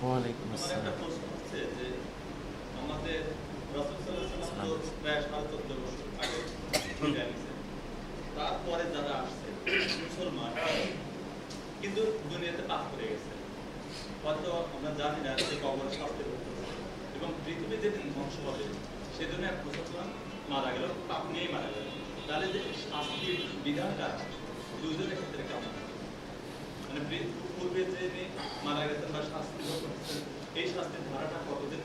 ওয়ালাইকুম আমার একটা আসসালাম। প্রশ্ন হচ্ছে যে আমাদের রাসূল সাল্লাল্লাহু আলাইহি ওয়াসাল্লাম তো প্রায় 14.5 বছর আগে বিদায় নিয়েছেন। তারপরে যারা আসছে মুসলমান কিন্তু দুনিয়াতে পাপ করে গেছে, হয়তো আমরা জানি না যে কবর শাস্তি করতেছে এবং পৃথিবী যেদিন ধ্বংস হবে সেদিন এক মুসলমান মারা গেল, পাপ নিয়েই মারা গেল, তাহলে যে শাস্তির বিধানটা দুজনের ক্ষেত্রে কেমন? মানে পূর্বে যে মারা গেছেন বা শাস্তি ভোগ করতেছেন, এই শাস্তির ধারাটা কতদিন?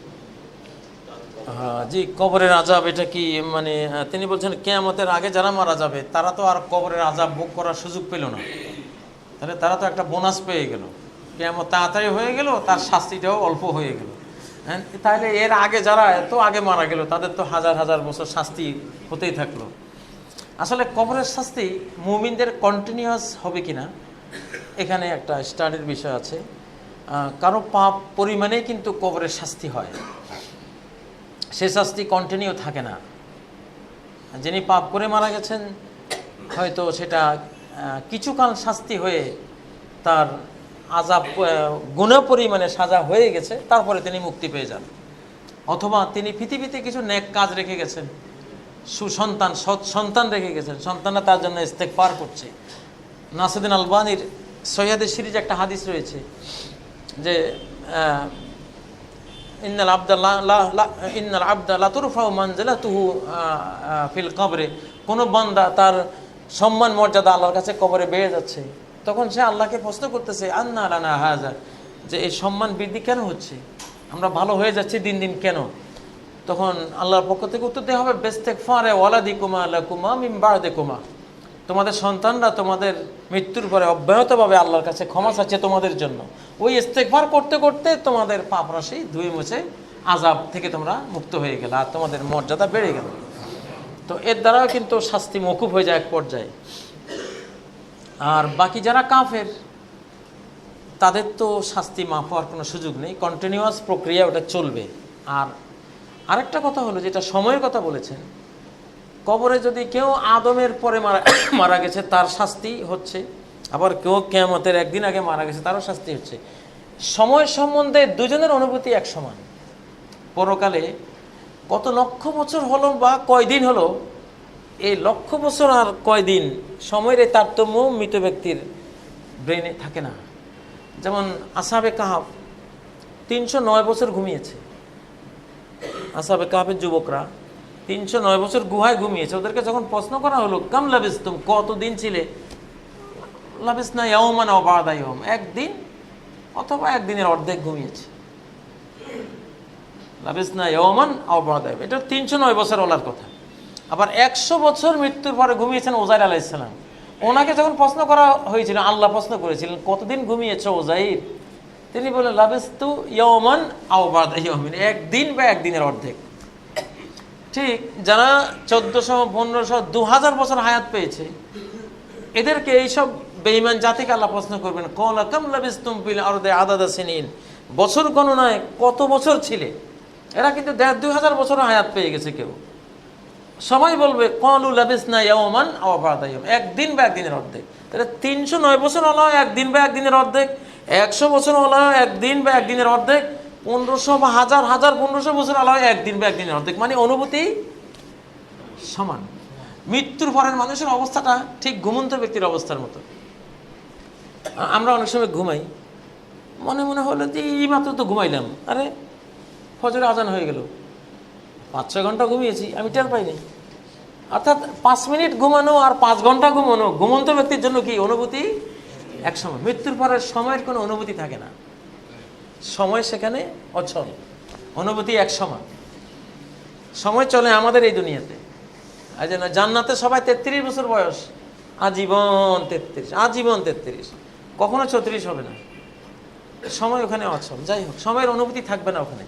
হ্যাঁ জি, কবরের আযাব এটা কি মানে তিনি বলছেন কিয়ামতের আগে যারা মারা যাবে তারা তো আর কবরের আযাব ভোগ করার সুযোগ পেল না, তাহলে তারা তো একটা বোনাস পেয়ে গেল, কিয়ামত তাড়াতাড়ি হয়ে গেল, তার শাস্তিটাও অল্প হয়ে গেল। হ্যাঁ, তাহলে এর আগে যারা এত আগে মারা গেল তাদের তো হাজার হাজার বছর শাস্তি হতেই থাকলো। আসলে কবরের শাস্তি মুমিনদের কন্টিনিউয়াস হবে কিনা এখানে একটা স্টাডির বিষয় আছে। কারো পাপ পরিমাণেই কিন্তু কবরের শাস্তি হয়, সে শাস্তি কন্টিনিউ থাকে না। যিনি পাপ করে মারা গেছেন হয়তো সেটা কিছুকাল শাস্তি হয়ে তার আযাব গুনাহ পরিমাণে সাজা হয়ে গেছে, তারপরে তিনি মুক্তি পেয়ে যান। অথবা তিনি পৃথিবীতে কিছু নেক কাজ রেখে গেছেন, সুসন্তান সৎ সন্তান রেখে গেছেন, সন্তানরা তার জন্য ইস্তেগফার করছে। নাসিরুদ্দিন আলবানীর সহিহ সিরিজ একটা হাদিস রয়েছে যে ইন্নাল আবদা লা তুরফাউ মানজিলাতুহু ফিল কবরে, কোনো বান্দা তার সম্মান মর্যাদা আল্লাহর কাছে কবরে বেড়ে যাচ্ছে, তখন সে আল্লাহকে প্রশ্ন করতেছে আন্না লানা হাযা, যে এই সম্মান বৃদ্ধি কেন হচ্ছে, আমরা ভালো হয়ে যাচ্ছি দিন দিন কেন? তখন আল্লাহর পক্ষ থেকে উত্তর দেওয়া হবে বিস্তিগফারে ওয়ালাদিকুমা লাকুমা মিন বা'দিকুমা, তোমাদের সন্তানরা তোমাদের মৃত্যুর পরে অব্যাহতভাবে আল্লাহর কাছে ক্ষমা চাচ্ছে তোমাদের জন্য। ওই ইস্তেগফার করতে করতে তোমাদের পাপ রাশি ধুয়ে মুছে আযাব থেকে তোমরা মুক্ত হয়ে গেলে আর তোমাদের মর্যাদা বেড়ে গেল। তো এর দ্বারাও কিন্তু শাস্তি মওকুফ হয়ে যায় এক পর্যায়ে। আর বাকি যারা কাফের তাদের তো শাস্তি মাফ হওয়ার কোনো সুযোগ নেই, কন্টিনিউয়াস প্রক্রিয়া ওটা চলবে। আর আরেকটা কথা হলো, যেটা সময়ের কথা বলেছেন, কবরে যদি কেউ আদমের পরে মারা গেছে তার শাস্তি হচ্ছে, আবার কেউ কিয়ামতের একদিন আগে মারা গেছে তারও শাস্তি হচ্ছে। সময় সম্বন্ধে দুজনের অনুভূতি এক সমান। পরকালে কত লক্ষ বছর হলো বা কয়দিন হলো, এই লক্ষ বছর আর কয়দিন সময়ের এই তারতম্য মৃত ব্যক্তির ব্রেনে থাকে না। যেমন আসহাবে কাহাফ 309 বছর ঘুমিয়েছে, আসহাবে কাহাফের যুবকরা 309 বছর গুহায় ঘুমিয়েছে। ওদেরকে যখন প্রশ্ন করা হলো কাম লাবিস্তুম, কতদিন ছিলে, লাবিসনা ইয়াওমান আও বা'দা ইয়াওম, একদিন অথবা একদিনের অর্ধেক ঘুমিয়েছে। লাবিসনা ইয়াওমান আও বা'দা ইয়াওম, এটা 309 বছর ওলার কথা। আবার 100 বছর মৃত্যুর পরে ঘুমিয়েছেন ওজাইর আলাইহিস সালাম। ওনাকে যখন প্রশ্ন করা হয়েছিল, আল্লাহ প্রশ্ন করেছিলেন কতদিন ঘুমিয়েছ ওজাইর, তিনি বললেন লাবিস্তু ইয়াওমান আও বা'দা ইয়াওমিন, একদিন বা একদিনের অর্ধেক। ঠিক যারা 1400, 1500, 2000 বছর হায়াত পেয়েছে, এদেরকে এইসব বেঈমান জাতিকে আল্লাহ প্রশ্ন করবেন ক্বালা কাম লাবিসতুম ফিল আরদি আদাদা সিনিন, বছর গণনায় কত বছর ছিলে। এরা কিন্তু 1500-2000 বছর হায়াত পেয়ে গেছে কেউ। সবাই বলবে ক্বালু লাবিসনা ইয়াওমান আও বা'দা ইয়াওম, একদিন বা একদিনের অর্ধেক। তাহলে 309 বছর হলো একদিন বা একদিনের অর্ধেক, 100 বছর হলো একদিন বা একদিনের অর্ধেক, 1500 বা হাজার 1500 বছর হলো একদিন বা একদিনের অর্ধেক, মানে অনুভূতি সমান। মৃত্যুর পরের মানুষের অবস্থাটা ঠিক ঘুমন্ত ব্যক্তির অবস্থার মতো। আমরা অনেক সময় ঘুমাই, মনে মনে হলো যে এই মাত্র তো ঘুমাইলাম, আরে ফজরে আজান হয়ে গেল, 5-6 ঘন্টা ঘুমিয়েছি, আমি টের পাইনি। অর্থাৎ 5 মিনিট ঘুমানো আর 5 ঘন্টা ঘুমানো ঘুমন্ত ব্যক্তির জন্য কি অনুভূতি এক সময়। মৃত্যুর পরের সময়ের কোনো অনুভূতি থাকে না, সময় সেখানে অচল, অনুভূতি এক সমান। সময় চলে আমাদের এই দুনিয়াতে। এই জন্য জান্নাতে সবাই 33 বছর বয়স, আজীবন 33, আজীবন 33, কখনো 34 হবে না। সময় ওখানে অচল। যাই হোক, সময়ের অনুভূতি থাকবে না ওখানে।